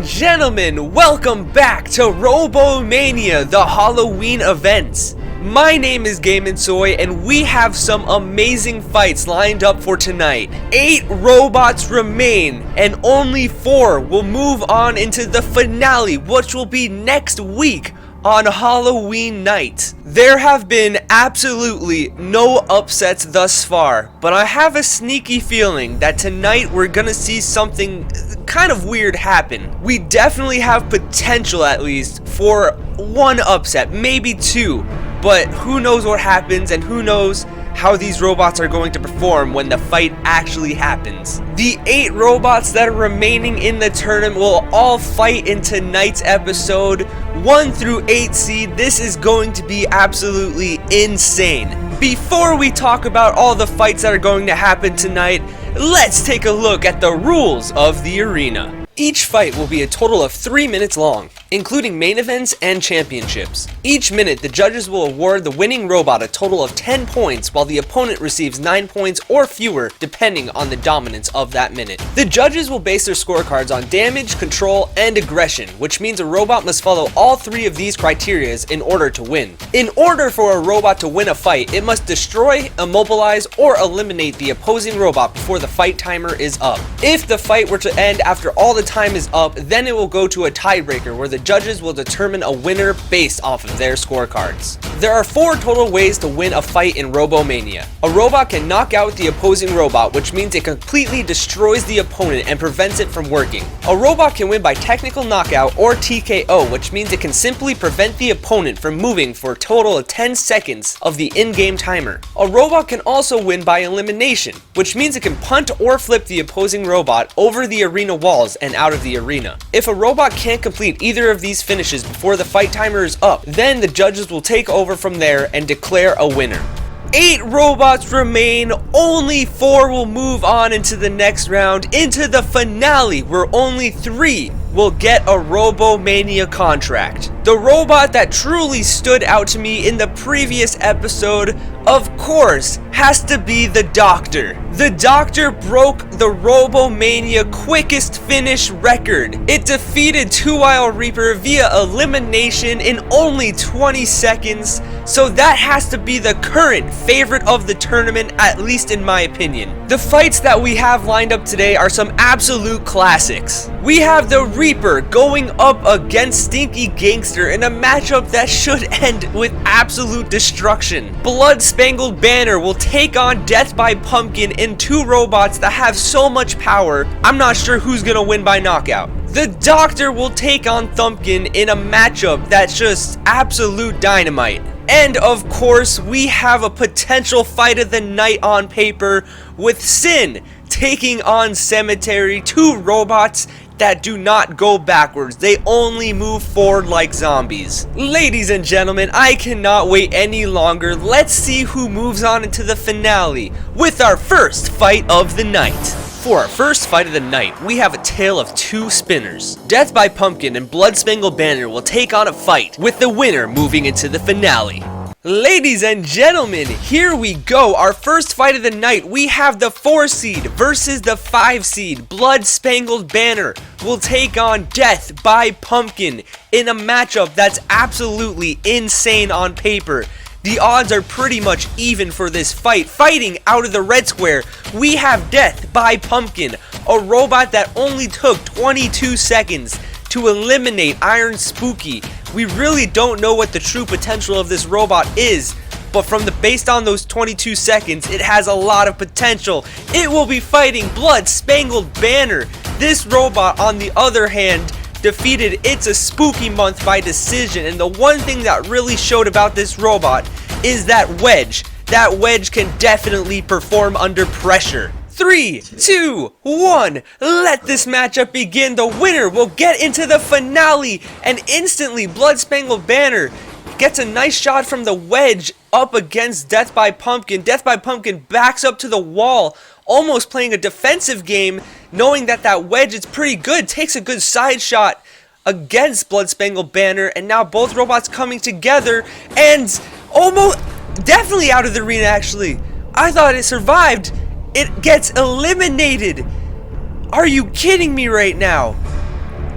gentlemen, welcome back to RoboMania, the Halloween event. My name is Game & Soy, and we have some amazing fights lined up for tonight. 8 robots remain, and only 4 will move on into the finale, which will be next week on Halloween night. There have been absolutely no upsets thus far, but I have a sneaky feeling that tonight we're gonna see something kind of weird happen. We definitely have potential, at least, for 1 upset, maybe 2, but who knows what happens and who knows how these robots are going to perform when the fight actually happens. The 8 robots that are remaining in the tournament will all fight in tonight's episode. 1 through 8 seed, this is going to be absolutely insane. Before we talk about all the fights that are going to happen tonight, let's take a look at the rules of the arena. Each fight will be a total of 3 minutes long, including main events and championships. Each minute, the judges will award the winning robot a total of 10 points, while the opponent receives 9 points or fewer, depending on the dominance of that minute. The judges will base their scorecards on damage, control, and aggression, which means a robot must follow all 3 of these criteria in order to win. In order for a robot to win a fight, it must destroy, immobilize, or eliminate the opposing robot before the fight timer is up. If the fight were to end after all the time is up, then it will go to a tiebreaker where the judges will determine a winner based off of their scorecards. There are 4 total ways to win a fight in RoboMania. A robot can knock out the opposing robot, which means it completely destroys the opponent and prevents it from working. A robot can win by technical knockout or TKO, which means it can simply prevent the opponent from moving for a total of 10 seconds of the in-game timer. A robot can also win by elimination, which means it can punt or flip the opposing robot over the arena walls and out of the arena. If a robot can't complete either of these finishes before the fight timer is up, then the judges will take over from there and declare a winner. 8 robots remain, only 4 will move on into the next round, into the finale, where only 3 will get a RoboMania contract. The robot that truly stood out to me in the previous episode, of course, has to be the Doctor. The Doctor broke the RoboMania quickest finish record. It defeated 2-Wild Reaper via elimination in only 20 seconds, so that has to be the current favorite of the tournament, at least in my opinion. The fights that we have lined up today are some absolute classics. We have the Reaper going up against Stinky Gangster in a matchup that should end with absolute destruction. Spangled Banner will take on Death by Pumpkin in 2 robots that have so much power, I'm not sure who's gonna win by knockout. The Doctor will take on thumpKIN in a matchup that's just absolute dynamite. And of course, we have a potential fight of the night on paper with Sin taking on Cemetery, 2 robots that do not go backwards, they only move forward like zombies. Ladies and gentlemen, I cannot wait any longer. Let's see who moves on into the finale with our first fight of the night. For our first fight of the night, we have a tale of 2 spinners. Death by Pumpkin and Spangled Banner will take on a fight, with the winner moving into the finale. Ladies and gentlemen, here we go. Our first fight of the night, we have the 4 seed versus the 5 seed. Spangled Banner will take on Death by Pumpkin in a matchup that's absolutely insane on paper. The odds are pretty much even for this fight. Fighting out of the red square, we have Death by Pumpkin, a robot that only took 22 seconds to eliminate Iron Spooky. We really don't know what the true potential of this robot is, but based on those 22 seconds, it has a lot of potential. It will be fighting Spangled Banner. This robot, on the other hand, defeated It's a Spooky Month by decision, and the one thing that really showed about this robot is that wedge. That wedge can definitely perform under pressure. 3, 2, 1, let this matchup begin. The winner will get into the finale, and instantly Spangled Banner gets a nice shot from the wedge up against Death by Pumpkin. Death by Pumpkin backs up to the wall, almost playing a defensive game, knowing that that wedge is pretty good, takes a good side shot against Spangled Banner, and now both robots coming together, and almost, definitely out of the arena actually. I thought it survived. It gets eliminated. Are you kidding me right now?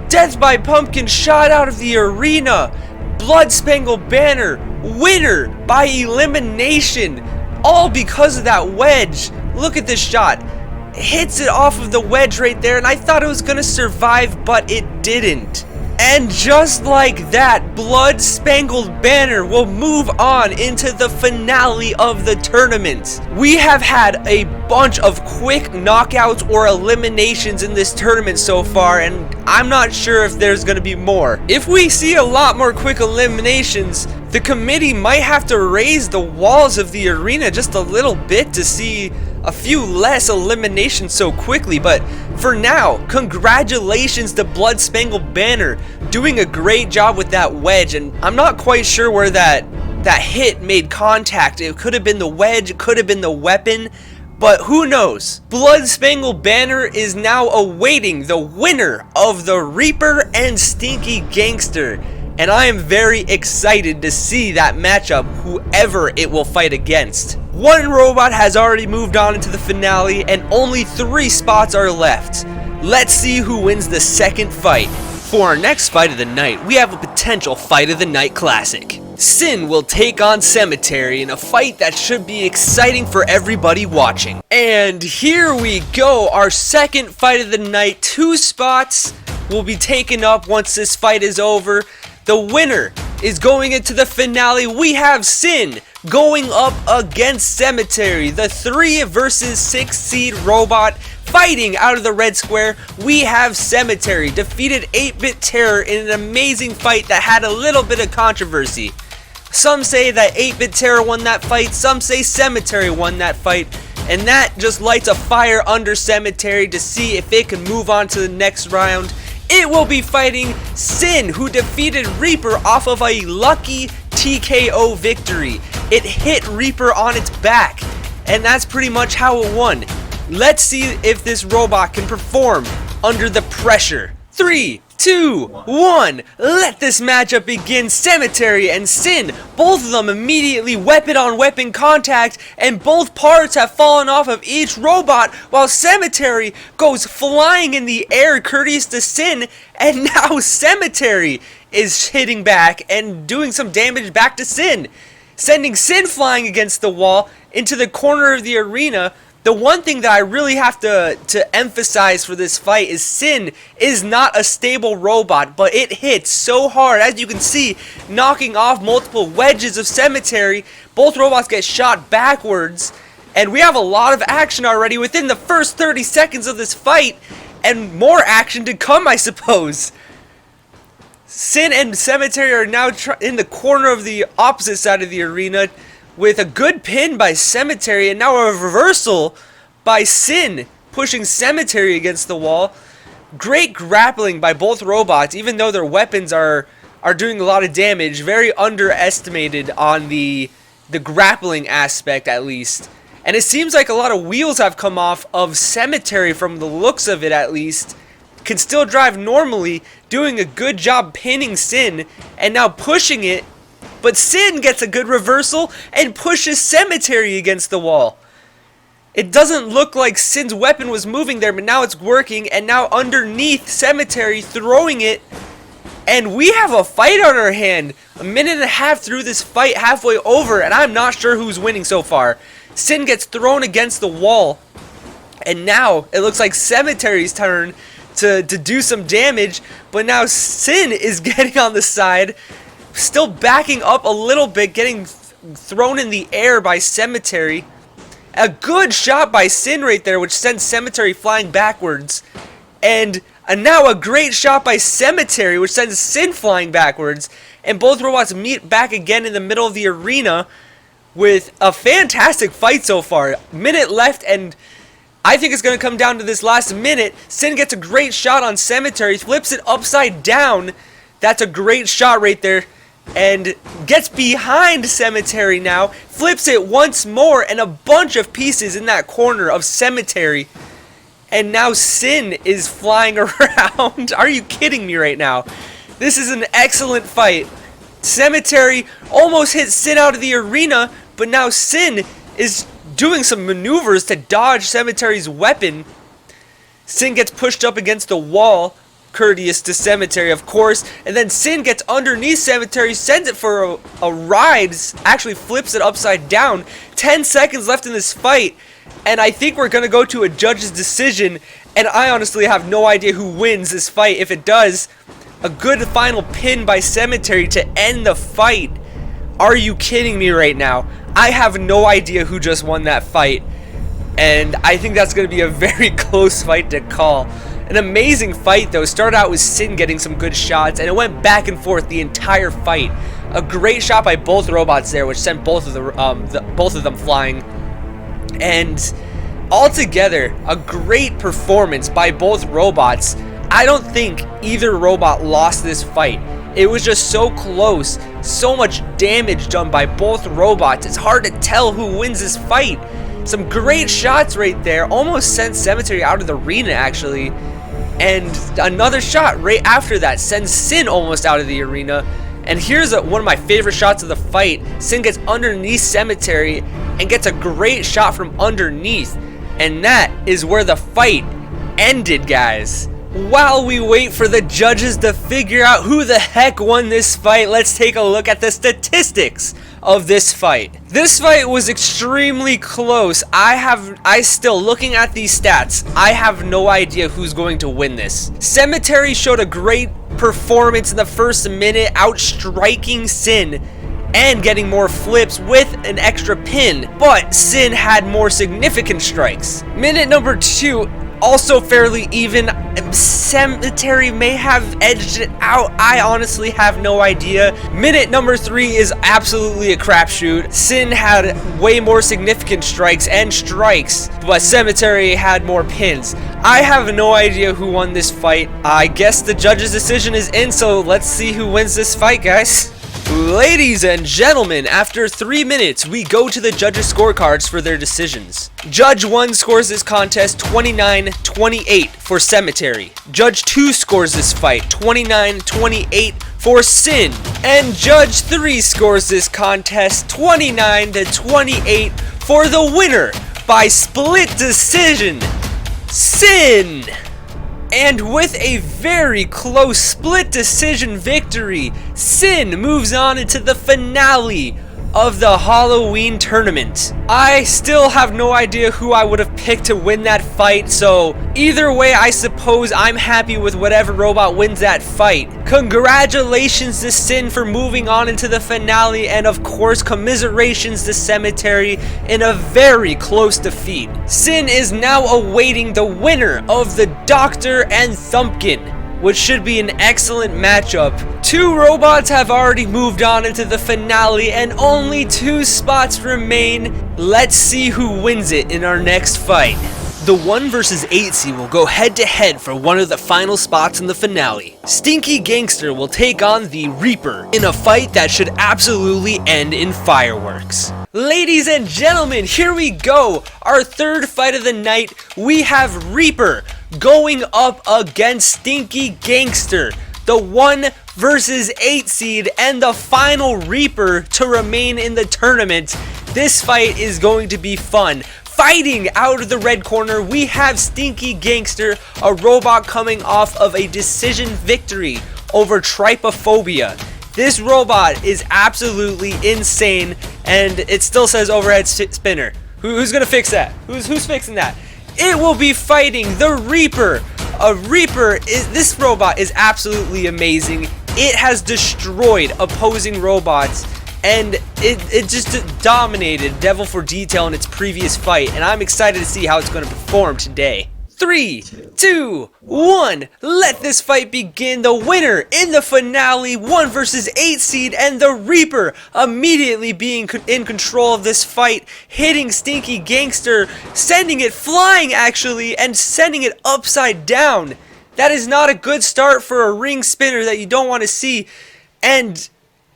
Death by Pumpkin shot out of the arena. Blood Spangled Banner, winner by elimination. All because of that wedge. Look at this shot. Hits it off of the wedge right there, and I thought it was going to survive, but it didn't. And just like that, Blood Spangled Banner will move on into the finale of the tournament. We have had a bunch of quick knockouts or eliminations in this tournament so far, and I'm not sure if there's going to be more. If we see a lot more quick eliminations, the committee might have to raise the walls of the arena just a little bit to see a few less eliminations so quickly, but for now, congratulations to Blood Spangled Banner, doing a great job with that wedge, and I'm not quite sure where that hit made contact. It could have been the wedge, it could have been the weapon, but who knows? Blood Spangled Banner is now awaiting the winner of the Reaper and Stinky Gangster, and I am very excited to see that matchup, whoever it will fight against. One robot has already moved on into the finale, and only 3 spots are left. Let's see who wins the second fight. For our next fight of the night, we have a potential fight of the night classic. Sin will take on Cemetery in a fight that should be exciting for everybody watching. And here we go, our second fight of the night. 2 spots will be taken up once this fight is over. The winner is going into the finale. We have Sin going up against Cemetery, the 3 versus 6 seed robot fighting out of the red square. We have Cemetery defeated 8-Bit Terror in an amazing fight that had a little bit of controversy. Some say that 8-Bit Terror won that fight, some say Cemetery won that fight, and that just lights a fire under Cemetery to see if it can move on to the next round. It will be fighting Sin, who defeated Reaper off of a lucky TKO victory. It hit Reaper on its back, and that's pretty much how it won. Let's see if this robot can perform under the pressure. 3, 2, 1, let this matchup begin. Cemetery and Sin, both of them immediately weapon on weapon contact, and both parts have fallen off of each robot, while Cemetery goes flying in the air courteous to Sin, and now Cemetery is hitting back and doing some damage back to Sin, sending Sin flying against the wall into the corner of the arena. The one thing that I really have to emphasize for this fight is Sin is not a stable robot, but it hits so hard, as you can see, knocking off multiple wedges of Cemetery. Both robots get shot backwards, and we have a lot of action already within the first 30 seconds of this fight, and more action to come, I suppose. Sin and Cemetery are now in the corner of the opposite side of the arena, with a good pin by Cemetery, and now a reversal by Sin, pushing Cemetery against the wall. Great grappling by both robots, even though their weapons are doing a lot of damage. Very underestimated on the grappling aspect, at least. And it seems like a lot of wheels have come off of Cemetery, from the looks of it at least. Can still drive normally, doing a good job pinning Sin, and now pushing it. But Sin gets a good reversal and pushes Cemetery against the wall. It doesn't look like Sin's weapon was moving there, but now it's working, and now underneath Cemetery throwing it. And we have a fight on our hand. A minute and a half through this fight, halfway over, and I'm not sure who's winning so far. Sin gets thrown against the wall, and now it looks like Cemetery's turn to do some damage, but now Sin is getting on the side, still backing up a little bit, getting thrown in the air by Cemetery. A good shot by Sin right there, which sends Cemetery flying backwards. And now a great shot by Cemetery, which sends Sin flying backwards. And both robots meet back again in the middle of the arena with a fantastic fight so far. Minute left, and I think it's going to come down to this last minute. Sin gets a great shot on Cemetery, flips it upside down. That's a great shot right there. And gets behind Cemetery now, flips it once more, and a bunch of pieces in that corner of Cemetery. And now Sin is flying around. Are you kidding me right now? This is an excellent fight. Cemetery almost hit Sin out of the arena, but now Sin is doing some maneuvers to dodge Cemetery's weapon. Sin gets pushed up against the wall courteous to Cemetery, of course, and then Sin gets underneath Cemetery, sends it for a ride, actually flips it upside down. 10 seconds left in this fight, and I think we're gonna go to a judge's decision, and I honestly have no idea who wins this fight. If it does, a good final pin by Cemetery to end the fight. Are you kidding me right now? I have no idea who just won that fight, and I think that's going to be a very close fight to call. An amazing fight though. Started out with Sin getting some good shots, and it went back and forth the entire fight. A great shot by both robots there, which sent both of them flying. And altogether, a great performance by both robots. I don't think either robot lost this fight. It was just so close, so much damage done by both robots. It's hard to tell who wins this fight. Some great shots right there, almost sent Cemetery out of the arena actually. And another shot right after that sends Sin almost out of the arena. And here's one of my favorite shots of the fight. Sin gets underneath Cemetery and gets a great shot from underneath. And that is where the fight ended, guys. While we wait for the judges to figure out who the heck won this fight, let's take a look at the statistics of this fight. This fight was extremely close. I still, looking at these stats, I have no idea who's going to win this. Cemetery showed a great performance in the first minute, outstriking Sin and getting more flips with an extra pin, but Sin had more significant strikes. Minute number 2, also fairly even. Cemetery may have edged it out. I honestly have no idea. Minute number 3 is absolutely a crapshoot. Sin had way more significant strikes, but Cemetery had more pins. I have no idea who won this fight. I guess the judge's decision is in, so let's see who wins this fight, guys. Ladies and gentlemen, after 3 minutes, we go to the judges' scorecards for their decisions. Judge 1 scores this contest 29-28 for Cemetery. Judge 2 scores this fight 29-28 for Sin. And Judge 3 scores this contest 29-28 for the winner by split decision, Sin. And with a very close split decision victory, Sin moves on into the finale of the Halloween tournament. I still have no idea who I would have picked to win that fight, so either way, I suppose I'm happy with whatever robot wins that fight. Congratulations to Sin for moving on into the finale, and of course, commiserations to Cemetery in a very close defeat. Sin is now awaiting the winner of the Doctor and thumpKIN, which should be an excellent matchup. 2 robots have already moved on into the finale, and only 2 spots remain. Let's see who wins it in our next fight. The 1 versus 8 seed will go head to head for one of the final spots in the finale. Stinky Gangster will take on the Reaper in a fight that should absolutely end in fireworks. Ladies and gentlemen, here we go. Our third fight of the night, we have Reaper going up against Stinky Gangster, the 1 versus 8 seed and the final Reaper to remain in the tournament. This fight is going to be fun. Fighting out of the red corner, we have Stinky Gangster, a robot coming off of a decision victory over Trypophobia. This robot is absolutely insane, and it still says overhead spinner. Who's gonna fix that? Who's fixing that? It will be fighting the Reaper. This robot is absolutely amazing. It has destroyed opposing robots, and it just dominated Devil for Detail in its previous fight, and I'm excited to see how it's going to perform today. 3, 2, 1, let this fight begin. The winner in the finale, 1 versus 8 seed, and the Reaper immediately being in control of this fight, hitting Stinky Gangster, sending it flying actually, and sending it upside down. That is not a good start for a ring spinner that you don't want to see, and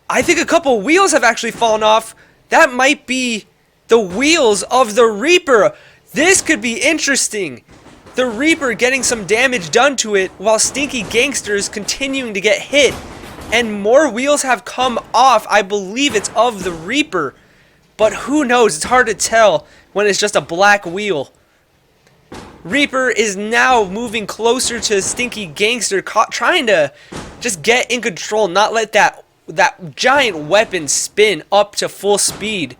I think a couple wheels have actually fallen off. That might be the wheels of the Reaper. This could be interesting. The Reaper getting some damage done to it while Stinky Gangster is continuing to get hit. And more wheels have come off. I believe it's of the Reaper. But who knows? It's hard to tell when it's just a black wheel. Reaper is now moving closer to Stinky Gangster, trying to just get in control, not let that giant weapon spin up to full speed.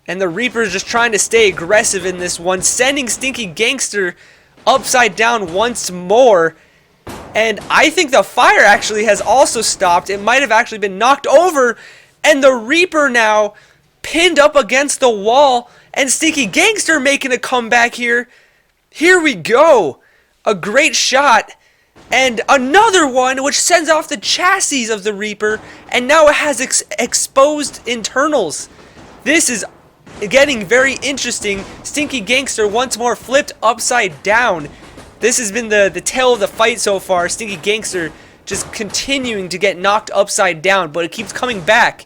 And the Reaper is just trying to stay aggressive in this one, sending Stinky Gangster upside down once more. And I think the fire actually has also stopped. It might have actually been knocked over. And the Reaper now pinned up against the wall. And Stinky Gangster making a comeback here. Here we go. A great shot. And another one which sends off the chassis of the Reaper. And now it has exposed internals. This is getting very interesting. Stinky Gangster once more flipped upside down. This has been the tale of the fight so far. Stinky Gangster just continuing to get knocked upside down, but it keeps coming back.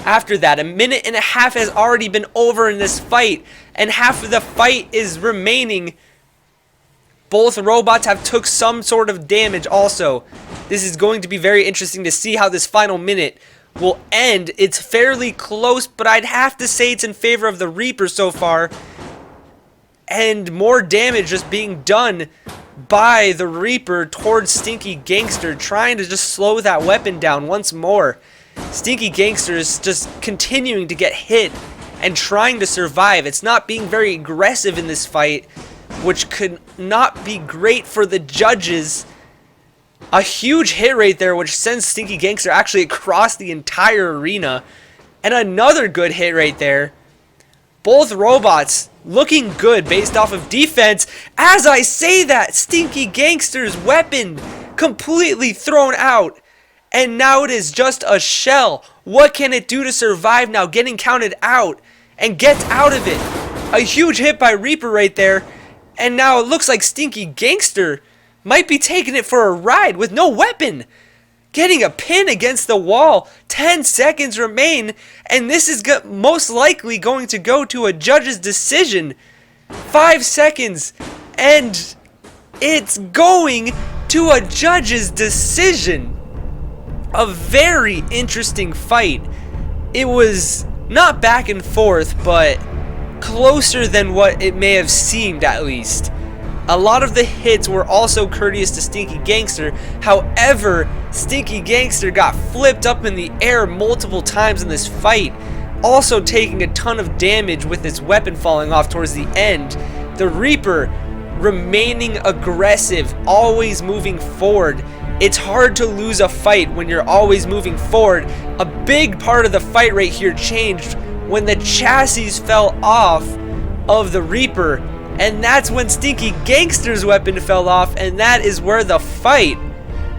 After that, a minute and a half has already been over in this fight, and half of the fight is remaining. Both robots have took some sort of damage also. This is going to be very interesting to see how this final minute will end. It's fairly close, but I'd have to say it's in favor of the Reaper so far. And more damage just being done by the Reaper towards Stinky Gangster, trying to just slow that weapon down once more. Stinky Gangster is just continuing to get hit and trying to survive. It's not being very aggressive in this fight, which could not be great for the judges. A huge hit right there, which sends Stinky Gangster actually across the entire arena. And another good hit right there. Both robots looking good based off of defense. As I say that, Stinky Gangster's weapon completely thrown out. And now it is just a shell. What can it do to survive now? Getting counted out and gets out of it. A huge hit by Reaper right there. And now it looks like Stinky Gangster might be taking it for a ride with no weapon. Getting a pin against the wall. 10 seconds remain. And this is most likely going to go to a judge's decision. 5 seconds. And it's going to a judge's decision. A very interesting fight. It was not back and forth, but closer than what it may have seemed, at least. A lot of the hits were also courteous to Stinky Gangster. However, Stinky Gangster got flipped up in the air multiple times in this fight, also taking a ton of damage with his weapon falling off towards the end. The Reaper remaining aggressive, always moving forward. It's hard to lose a fight when you're always moving forward. A big part of the fight right here changed when the chassis fell off of the Reaper. And that's when Stinky Gangster's weapon fell off, and that is where the fight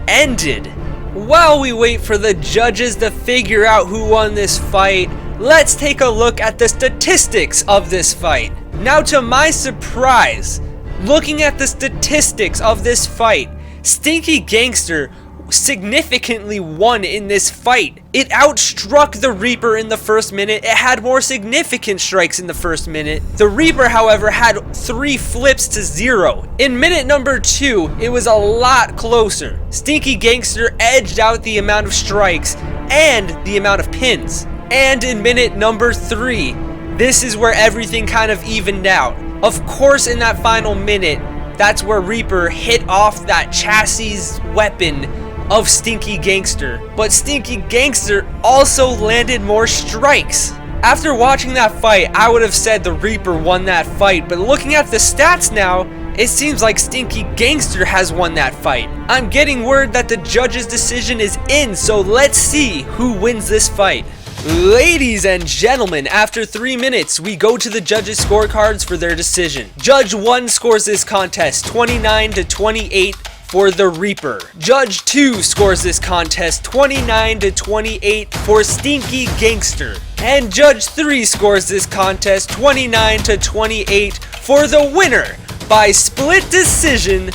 ended. While we wait for the judges to figure out who won this fight, let's take a look at the statistics of this fight. Now, to my surprise, looking at the statistics of this fight, Stinky Gangster significantly won in this fight. It outstruck the Reaper in the first minute. It had more significant strikes in the first minute. The Reaper, however, had 3 flips to 0. In minute number 2, it was a lot closer. Stinky Gangster edged out the amount of strikes and the amount of pins. And in minute number 3, this is where everything kind of evened out. Of course, in that final minute, that's where Reaper hit off that chassis weapon of Stinky Gangster. But Stinky Gangster also landed more strikes. After watching that fight, I would have said the Reaper won that fight, but looking at the stats now, it seems like Stinky Gangster has won that fight. I'm getting word that the judge's decision is in, so let's see who wins this fight. Ladies and gentlemen, after 3 minutes, we go to the judges' scorecards for their decision. Judge 1 scores this contest 29-28 for the Reaper. Judge 2 scores this contest 29-28 for Stinky Gangster. And Judge 3 scores this contest 29-28 for the winner by split decision,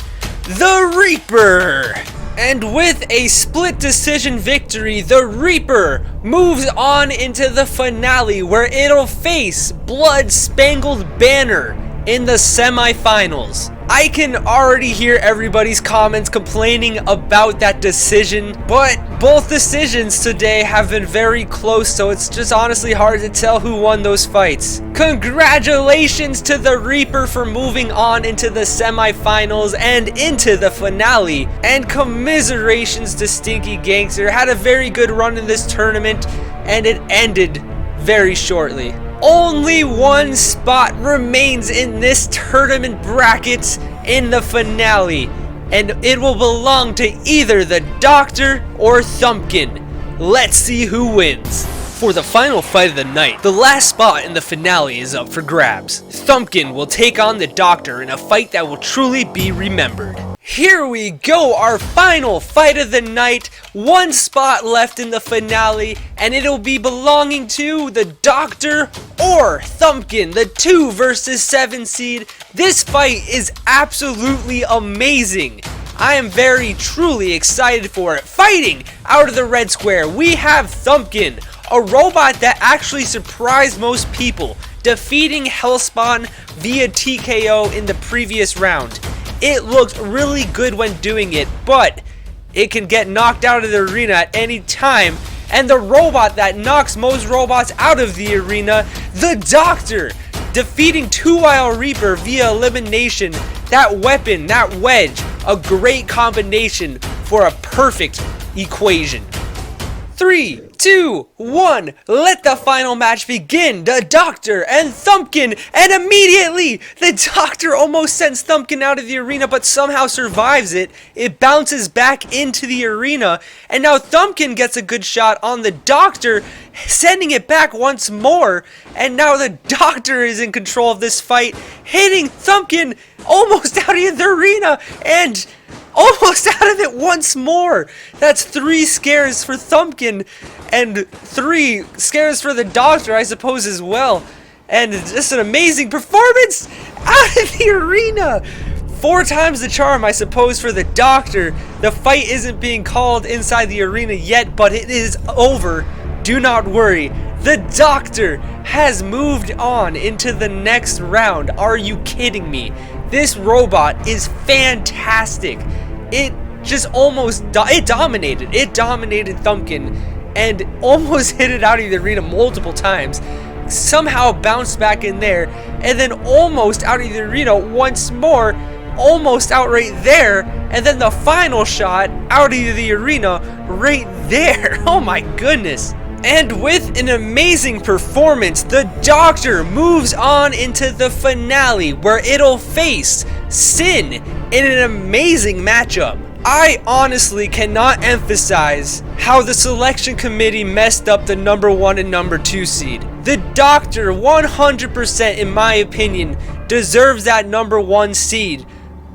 the Reaper. And with a split decision victory, the Reaper moves on into the finale where it'll face Blood Spangled Banner in the semifinals. I can already hear everybody's comments complaining about that decision, but both decisions today have been very close, so it's just honestly hard to tell who won those fights. Congratulations to the Reaper for moving on into the semifinals and into the finale, and commiserations to Stinky Gangster. Had a very good run in this tournament, and it ended very shortly. Only one spot remains in this tournament bracket in the finale, and it will belong to either the Doctor or thumpKIN. Let's see who wins. For the final fight of the night, the last spot in the finale is up for grabs. thumpKIN will take on the Doctor in a fight that will truly be remembered. Here we go, our final fight of the night. One spot left in the finale, and it'll be belonging to the Doctor or thumpKIN, the 2 versus 7 seed. This fight is absolutely amazing. I am very truly excited for it. Fighting out of the red square, we have thumpKIN, a robot that actually surprised most people, defeating Hellspawn via TKO in the previous round. It looked really good when doing it, but it can get knocked out of the arena at any time. And the robot that knocks most robots out of the arena, the Doctor, defeating 2-Wild Reaper via elimination. That weapon, that wedge, a great combination for a perfect equation. 3, 2, 1, let the final match begin. The Doctor and thumpKIN, and immediately the Doctor almost sends thumpKIN out of the arena, but somehow survives it. It bounces back into the arena, and now thumpKIN gets a good shot on the Doctor, sending it back once more, and now the Doctor is in control of this fight, hitting thumpKIN almost out of the arena, and almost out of it once more. That's 3 scares for thumpKIN and 3 scares for the Doctor, I suppose, as well. And just an amazing performance out of the arena. 4 times the charm, I suppose, for the Doctor. The fight isn't being called inside the arena yet, but it is over. Do not worry. The Doctor has moved on into the next round. Are you kidding me? This robot is fantastic. It just almost dominated thumpKIN and almost hit it out of the arena multiple times. Somehow bounced back in there, and then almost out of the arena once more, almost out right there, and then the final shot out of the arena right there. Oh my goodness. And with an amazing performance, the Doctor moves on into the finale, where it'll face Sin in an amazing matchup. I honestly cannot emphasize how the selection committee messed up the number 1 and number 2 seed. The Doctor, 100% in my opinion, deserves that number 1 seed,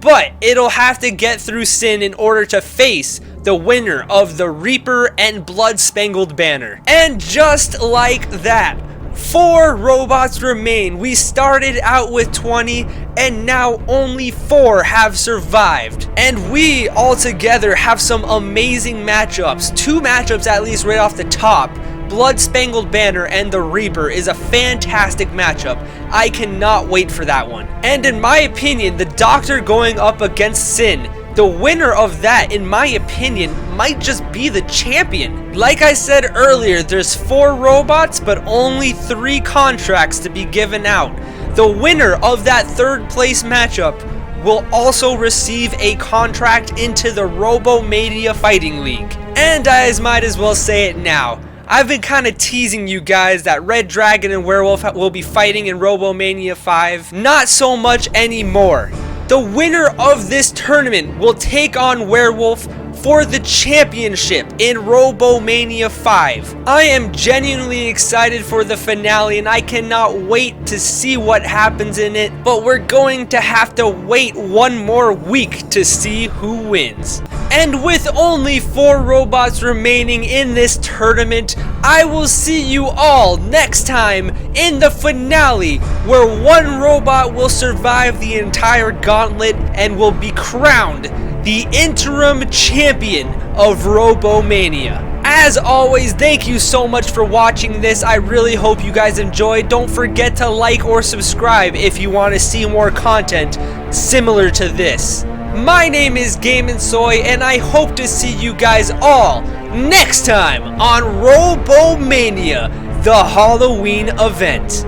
but it'll have to get through Sin in order to face the winner of the Reaper and Blood Spangled banner. And just like that, 4 robots remain. We started out with 20, and now only 4 have survived. And we altogether have some amazing matchups. 2 matchups at least right off the top. Blood Spangled Banner and the Reaper is a fantastic matchup. I cannot wait for that one. And in my opinion, the Doctor going up against Sin, the winner of that, in my opinion, might just be the champion. Like I said earlier, there's 4 robots, but only 3 contracts to be given out. The winner of that 3rd place matchup will also receive a contract into the RoboMania Fighting League. And I might as well say it now. I've been kind of teasing you guys that Red Dragon and Werewolf will be fighting in RoboMania 5. Not so much anymore. The winner of this tournament will take on Werewolf for the championship in RoboMania 5. I am genuinely excited for the finale, and I cannot wait to see what happens in it, but we're going to have to wait 1 more week to see who wins. And with only 4 robots remaining in this tournament, I will see you all next time in the finale, where 1 robot will survive the entire gauntlet and will be crowned the interim champion of RoboMania. As always, thank you so much for watching this. I really hope you guys enjoyed. Don't forget to like or subscribe if you want to see more content similar to this. My name is GameandSoy, and I hope to see you guys all next time on RoboMania, the Halloween event.